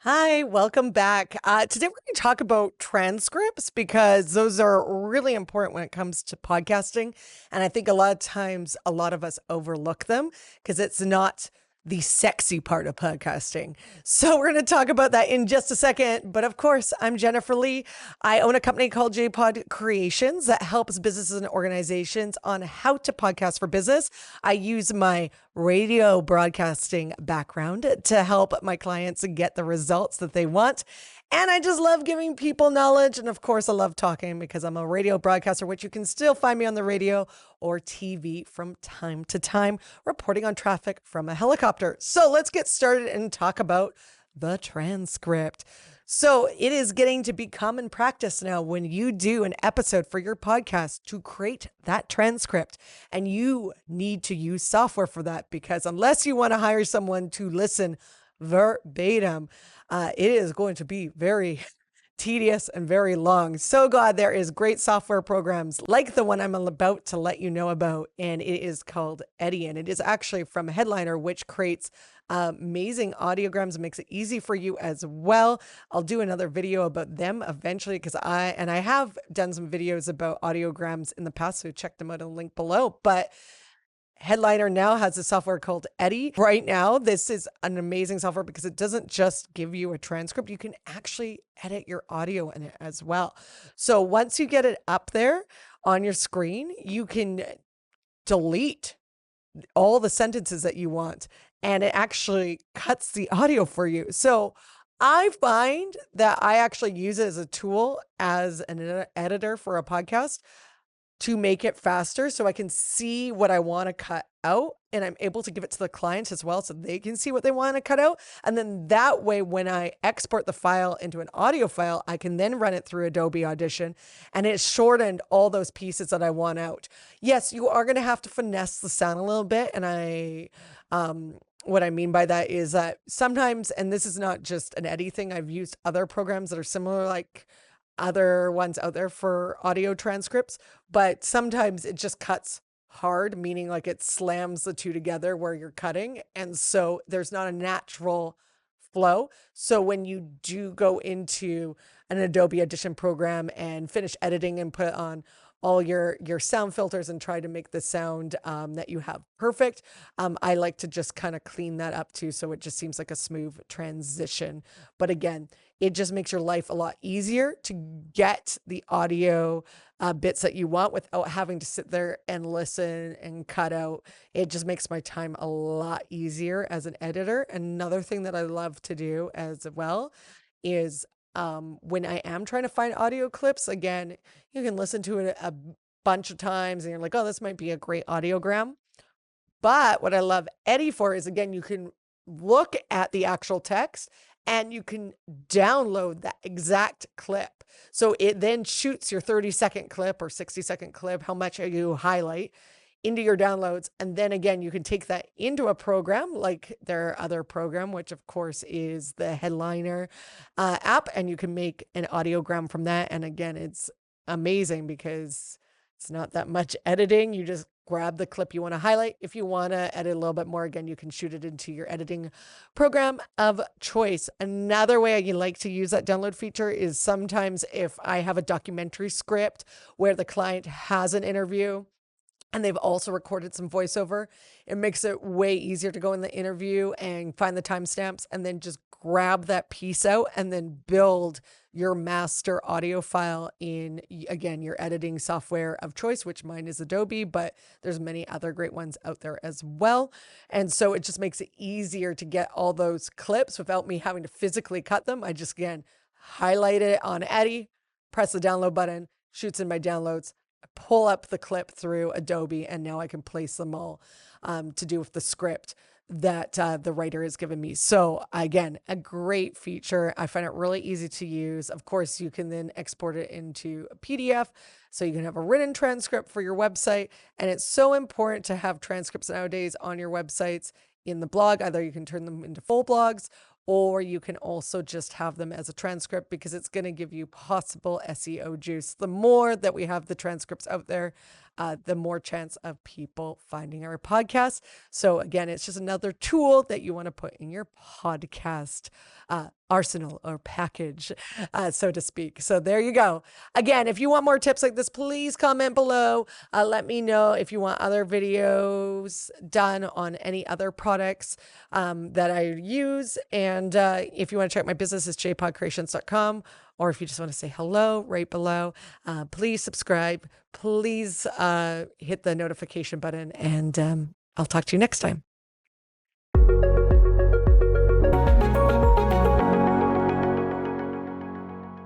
Hi, welcome back. Today we're going to talk about transcripts because those are really important when it comes to podcasting. And I think a lot of times a lot of us overlook them because it's not the sexy part of podcasting. So we're going to talk about that in just a second. But of course, I'm Jennifer Lee. I own a company called JPod Creations that helps businesses and organizations on how to podcast for business. I use my radio broadcasting background to help my clients get the results that they want. And I just love giving people knowledge. And of course, I love talking because I'm a radio broadcaster, which you can still find me on the radio or TV from time to time, reporting on traffic from a helicopter. So let's get started and talk about the transcript. So it is getting to be common practice now when you do an episode for your podcast to create that transcript. And you need to use software for that because unless you want to hire someone to listen verbatim, it is going to be very tedious and very long. So glad there is great software programs like the one I'm about to let you know about, and it is called Eddy, and it is actually from Headliner, which creates amazing audiograms and makes it easy for you as well. I'll do another video about them eventually because I have done some videos about audiograms in the past, so check them out in the link below. But Headliner now has a software called Eddy. Right now, this is an amazing software because it doesn't just give you a transcript. You can actually edit your audio in it as well. So once you get it up there on your screen, you can delete all the sentences that you want, and it actually cuts the audio for you. So I find that I actually use it as a tool as an editor for a podcast to make it faster so I can see what I want to cut out, and I'm able to give it to the clients as well so they can see what they want to cut out. And then that way, when I export the file into an audio file, I can then run it through Adobe Audition, and it shortened all those pieces that I want out. Yes, you are going to have to finesse the sound a little bit. And what I mean by that is that sometimes, and this is not just an Eddy thing, I've used other programs that are similar, like other ones out there for audio transcripts, but sometimes it just cuts hard, meaning like it slams the two together where you're cutting. And so there's not a natural flow. So when you do go into an Adobe Audition program and finish editing and put on all your sound filters and try to make the sound that you have perfect, I like to just kind of clean that up too, so it just seems like a smooth transition. But again, it just makes your life a lot easier to get the audio bits that you want without having to sit there and listen and cut out. It just makes my time a lot easier as an editor. Another thing that I love to do as well is when I am trying to find audio clips, again, you can listen to it a bunch of times and you're like, oh, this might be a great audiogram. But what I love Eddy for is, again, you can look at the actual text and you can download that exact clip. So it then shoots your 30-second clip or 60-second clip, how much you highlight, into your downloads. And then again, you can take that into a program like their other program, which of course is the Headliner app, and you can make an audiogram from that. And again, it's amazing because it's not that much editing. You just grab the clip you want to highlight. If you want to edit a little bit more, again, you can shoot it into your editing program of choice. Another way I like to use that download feature is sometimes if I have a documentary script where the client has an interview and they've also recorded some voiceover, it makes it way easier to go in the interview and find the timestamps and then just grab that piece out and then build your master audio file in, again, your editing software of choice, which mine is Adobe, but there's many other great ones out there as well. And so it just makes it easier to get all those clips without me having to physically cut them. I just, again, highlight it on Eddy, press the download button, shoots in my downloads, pull up the clip through Adobe, and now I can place them all to do with the script that the writer has given me. So again, a great feature. I find it really easy to use. Of course, you can then export it into a PDF so you can have a written transcript for your website. And it's so important to have transcripts nowadays on your websites in the blog. Either you can turn them into full blogs, or you can also just have them as a transcript because it's going to give you possible SEO juice. The more that we have the transcripts out there, the more chance of people finding our podcast. So again, it's just another tool that you want to put in your podcast arsenal or package, so to speak. So there you go. Again, if you want more tips like this, please comment below. Let me know if you want other videos done on any other products that I use. And if you want to check my business, it's jpodcreations.com. Or if you just want to say hello right below, please subscribe. Please hit the notification button, and I'll talk to you next time.